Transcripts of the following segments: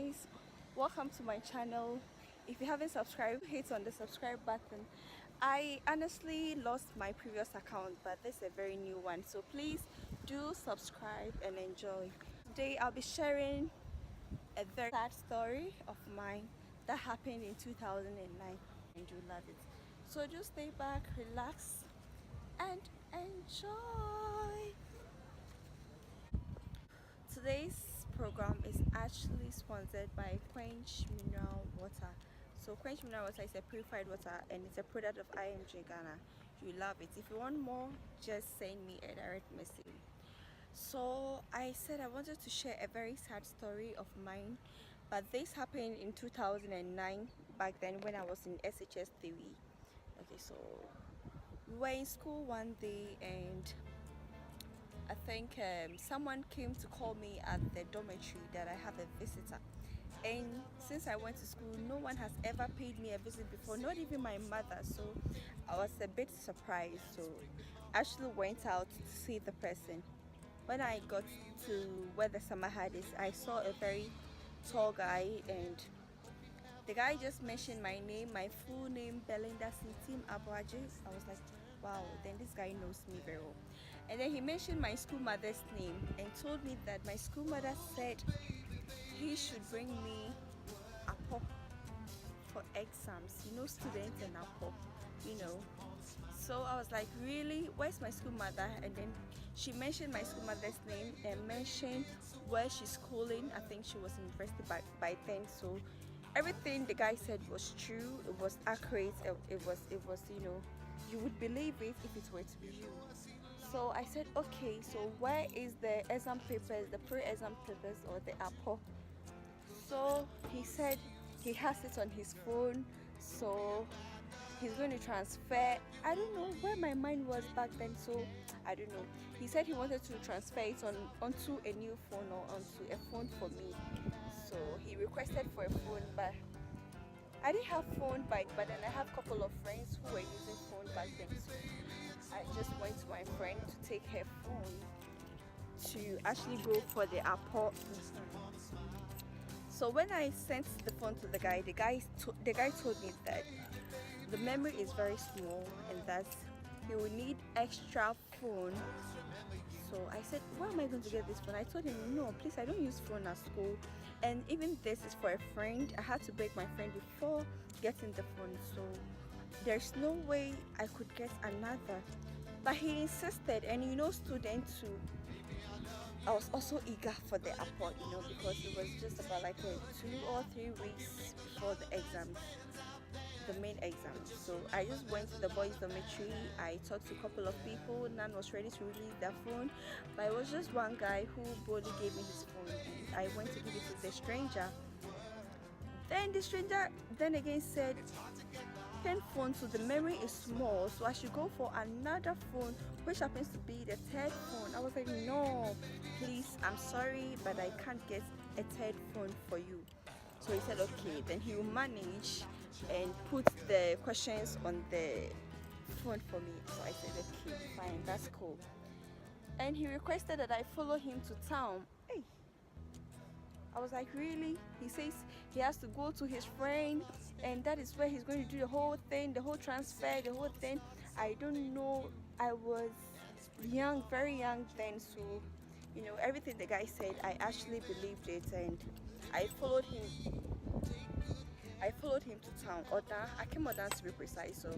guys, welcome to my channel. If you haven't subscribed, hit on the subscribe button. I honestly lost my previous account, but this is a very new one, so please do subscribe and enjoy. Today I'll be sharing a very sad story of mine that happened in 2009, and you love it. So just stay back, relax and enjoy. Today's program is actually sponsored by Quench Mineral Water. So Quench Mineral Water is a purified water and it's a product of IMG Ghana. You love it. If you want more, just send me a direct message. So I said I wanted to share a very sad story of mine, but this happened in 2009, back then when I was in SHS 3. Okay, so we were in school one day and I think someone came to call me at the dormitory that I have a visitor. And since I went to school, no one has ever paid me a visit before, not even my mother. So I was a bit surprised. So I actually went out to see the person. When I got to where the Samahad is, I saw a very tall guy, and the guy just mentioned my name, my full name, Belinda Sintim Abuaji. I was like, wow, then this guy knows me very well. And then he mentioned my school mother's name and told me that my school mother said he should bring me a pop for exams, students and a pop, you know. So I was like, really, where's my school mother? And then she mentioned my school mother's name and mentioned where she's schooling. I think she was in university by then. So everything the guy said was true, it was accurate, it was you would believe it if it were to be you. So I said, okay, so where is the exam papers, the pre-exam papers or the APO? So he said he has it on his phone, so he's going to transfer. I don't know where my mind was back then, so I don't know. He said he wanted to transfer it onto a new phone or onto a phone for me. So he requested for a phone, but I didn't have phone but then I have a couple of friends who were using phone back then. So I just went to my friend to take her phone to actually go for the airport. So when I sent the phone to the guy told me that the memory is very small and that he will need extra phone. So I said, where am I going to get this phone? I told him, no, please, I don't use phone at school, and even this is for a friend. I had to beg my friend before getting the phone, so there's no way I could get another. But he insisted, and students too, I was also eager for the airport, because it was just about like 2 or 3 weeks before the exams, the main exam. So I just went to the boys' dormitory. I talked to a couple of people. None was ready to release their phone, but it was just one guy who boldly gave me his phone, and I went to give it to the stranger. Then the stranger then again said, 10 phone, so the memory is small, so I should go for another phone, which happens to be the third phone. I was like, no, please, I'm sorry, but I can't get a third phone for you. So he said, okay, then he will manage and put the questions on the phone for me. So I said, okay, fine, that's cool. And he requested that I follow him to town. Hey, I was like, really? He says he has to go to his friend, and that is where he's going to do the whole thing, the whole transfer, the whole thing. I don't know. I was young, very young then, so everything the guy said, I actually believed it, and I followed him to town. Odan, Odan to be precise. So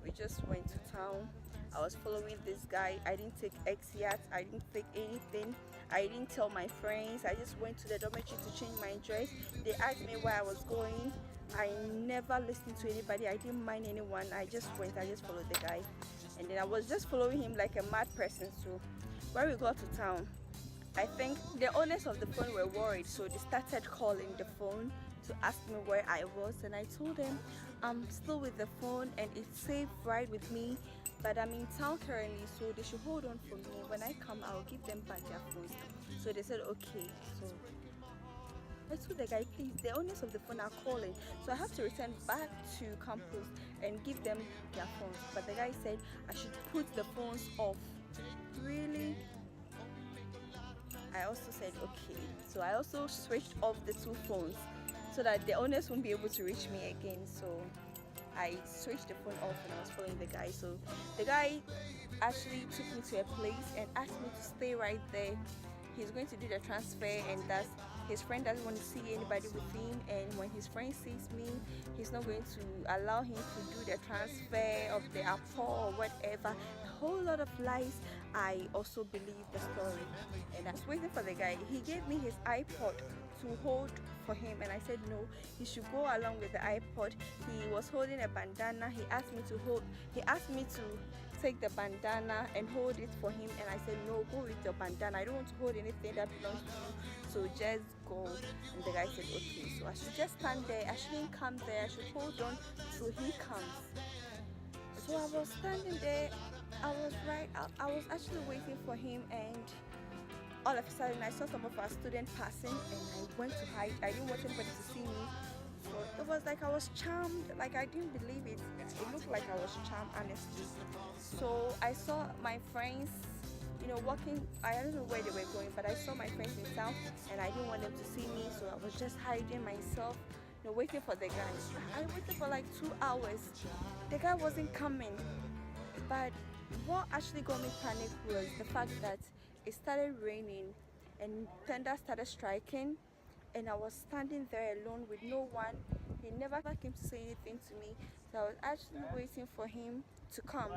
we just went to town. I was following this guy. I didn't take X-Yacht. I didn't take anything. I didn't tell my friends. I just went to the dormitory to change my dress. They asked me where I was going. I never listened to anybody. I didn't mind anyone. I just went. I just followed the guy. And then I was just following him like a mad person. So when we got to town, I think the owners of the phone were worried. So they started calling the phone to ask me where I was. And I told them I'm still with the phone and it's safe right with me, but I'm in town currently, so they should hold on for me. When I come, I'll give them back their phones. So they said, okay. So I told the guy, please, the owners of the phone are calling, so I have to return back to campus and give them their phones. But the guy said I should put the phones off. Really? I also said okay. So I also switched off the two phones so that the owners won't be able to reach me again. So I switched the phone off and I was following the guy. So the guy actually took me to a place and asked me to stay right there. He's going to do the transfer, and that's his friend doesn't want to see anybody with him, and when his friend sees me, he's not going to allow him to do the transfer of the apple or whatever. A whole lot of lies. I also believe the story, and I was waiting for the guy. He gave me his iPod to hold for him, and I said no, he should go along with the iPod. He was holding a bandana. He asked me to take the bandana and hold it for him, and I said no, go with your bandana, I don't want to hold anything that belongs to you, so just go. And the guy said okay, so I should just stand there, I shouldn't come there, I should hold on till he comes. So I was standing there, I was actually waiting for him, and all of a sudden I saw some of our students passing, and I went to hide. I didn't want anybody to see me. So it was like I was charmed, like I didn't believe it. It looked like I was charmed, honestly. So I saw my friends, walking. I don't know where they were going, but I saw my friends in town, and I didn't want them to see me, so I was just hiding myself, waiting for the guy. I waited for like 2 hours. The guy wasn't coming, but what actually got me panicked was the fact that it started raining and thunder started striking, and I was standing there alone with no one. He never came to say anything to me, so I was actually waiting for him to come.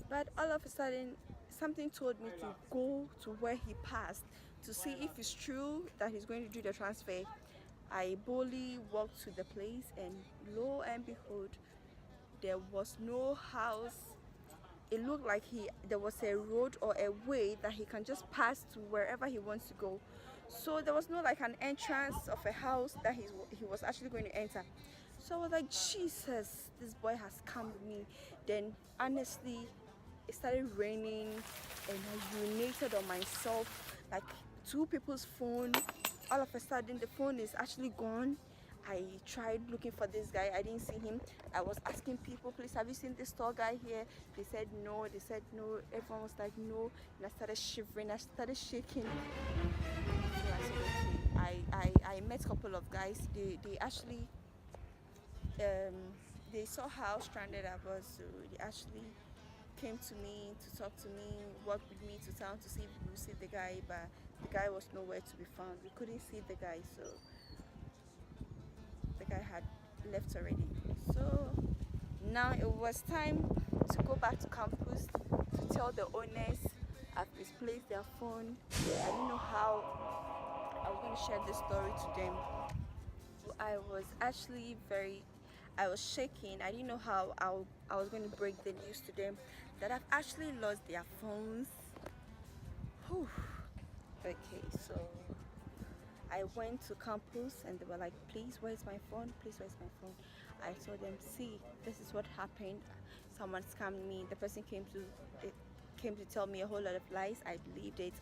But all of a sudden, something told me to go to where he passed to see if it's true that he's going to do the transfer. I boldly walked to the place, and lo and behold, there was no house. It looked like there was a road or a way that he can just pass to wherever he wants to go. So there was no like an entrance of a house that he was actually going to enter. So I was like, Jesus, this boy has scammed me. Then honestly, it started raining, and I urinated on myself, like 2 people's phone. All of a sudden the phone is actually gone. I tried looking for this guy, I didn't see him. I was asking people, please, have you seen this tall guy here? They said no, everyone was like no, and I started shivering, I started shaking. So I said okay. I met a couple of guys. They actually they saw how stranded I was, so they actually came to me to talk to me, walked with me to town to see if we would see the guy, but the guy was nowhere to be found. We couldn't see the guy, so the guy had left already. So now it was time to go back to campus to tell the owners I've misplaced their phone. I didn't know how I was going to share this story to them. I was actually I was shaking. I didn't know how I was going to break the news to them that I've actually lost their phones. Whew. Okay, so I went to campus and they were like, please, where's my phone? Please, where's my phone? I told them, see, this is what happened. Someone scammed me. The person came to tell me a whole lot of lies. I believed it,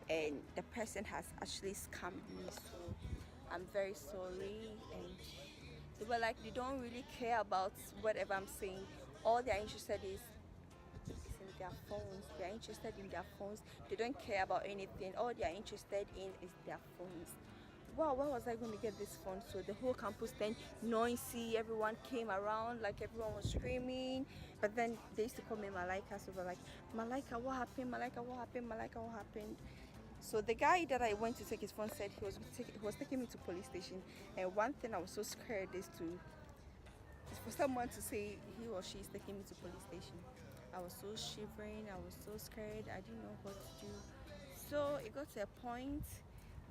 and the person has actually scammed me. So I'm very sorry. And they were like, they don't really care about whatever I'm saying. All they're interested is in their phones. They're interested in their phones. They don't care about anything. All they're interested in is their phones. Wow, where was I going to get this phone? So the whole campus then noisy, everyone came around, like everyone was screaming. But then they used to call me Malaika, so they're like, Malaika, what happened? Malaika, what happened? Malaika, what happened? So the guy that I went to take his phone said he was taking me to police station. And one thing I was so scared is for someone to say he or she is taking me to police station. I was so shivering, I was so scared, I didn't know what to do. So it got to a point,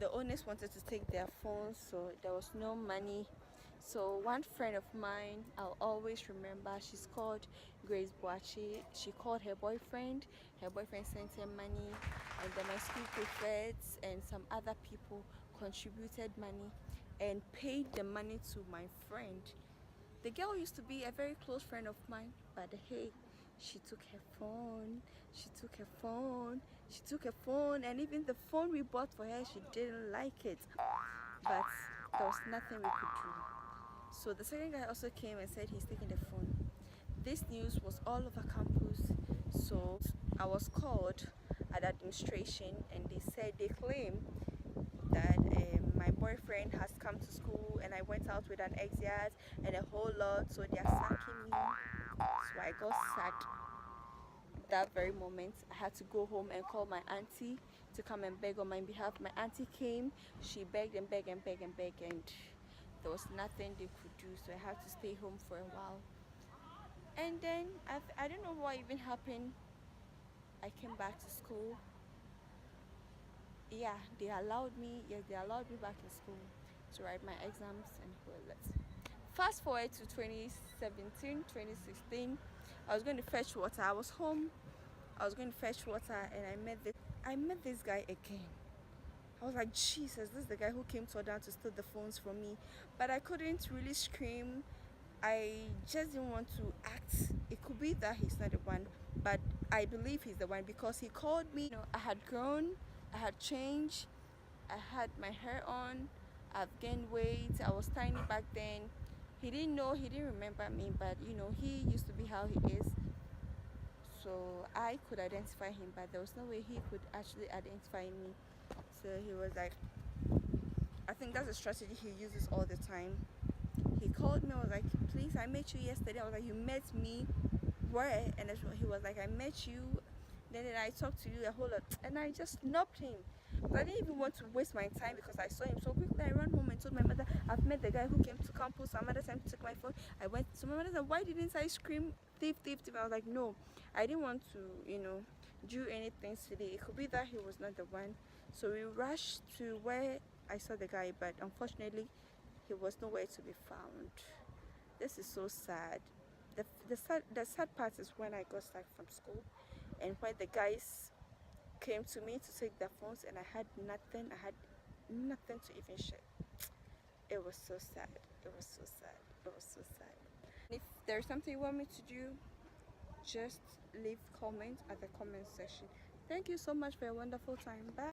the owners wanted to take their phones, so there was no money. So one friend of mine, I'll always remember, she's called Grace Boachi. She called her boyfriend sent her money, and then my school prefects and some other people contributed money and paid the money to my friend. The girl used to be a very close friend of mine, but hey, she took her phone, and even the phone we bought for her, she didn't like it. But there was nothing we could do. So the second guy also came and said he's taking the phone. This news was all over campus, so I was called at had administration, and they said they claim that my boyfriend has come to school and I went out with an ex-yard and a whole lot, so they are sacking me. So I got sacked that very moment. I had to go home and call my auntie to come and beg on my behalf. My auntie came, she begged and begged and begged and begged, and there was nothing they could do, so I had to stay home for a while. And then I don't know what even happened. I came back to school. Yeah, they allowed me. Yes, they allowed me back in school to write my exams and all that. Fast forward to 2017, 2016. I was going to fetch water. I was home. I was going to fetch water, and I met this guy again. I was like, Jesus, this is the guy who came to order to steal the phones from me. But I couldn't really scream. I just didn't want to act. It could be that he's not the one, but I believe he's the one because he called me. I had grown, I had changed, I had my hair on, I've gained weight, I was tiny back then. He didn't know, he didn't remember me, but he used to be how he is. So I could identify him, but there was no way he could actually identify me. So he was like, I think that's a strategy he uses all the time. He called me, I was like, please, I met you yesterday. I was like, you met me where? And he was like, I met you, then I talked to you a whole lot, and I just snubbed him. But I didn't even want to waste my time because I saw him so quickly. I ran home and told my mother, I've met the guy who came to campus. My mother sent me to take my phone. I went to my mother and said, why didn't I scream thief, thief, thief? I was like, no, I didn't want to, do anything silly. It could be that he was not the one. So we rushed to where I saw the guy, but unfortunately he was nowhere to be found. This is so sad. The sad part is when I got sacked from school, and when the guys came to me to take their phones, and I had nothing. I had nothing to even share. It was so sad. It was so sad. It was so sad. If there's something you want me to do, just leave comment at the comment section. Thank you so much for a wonderful time. Bye.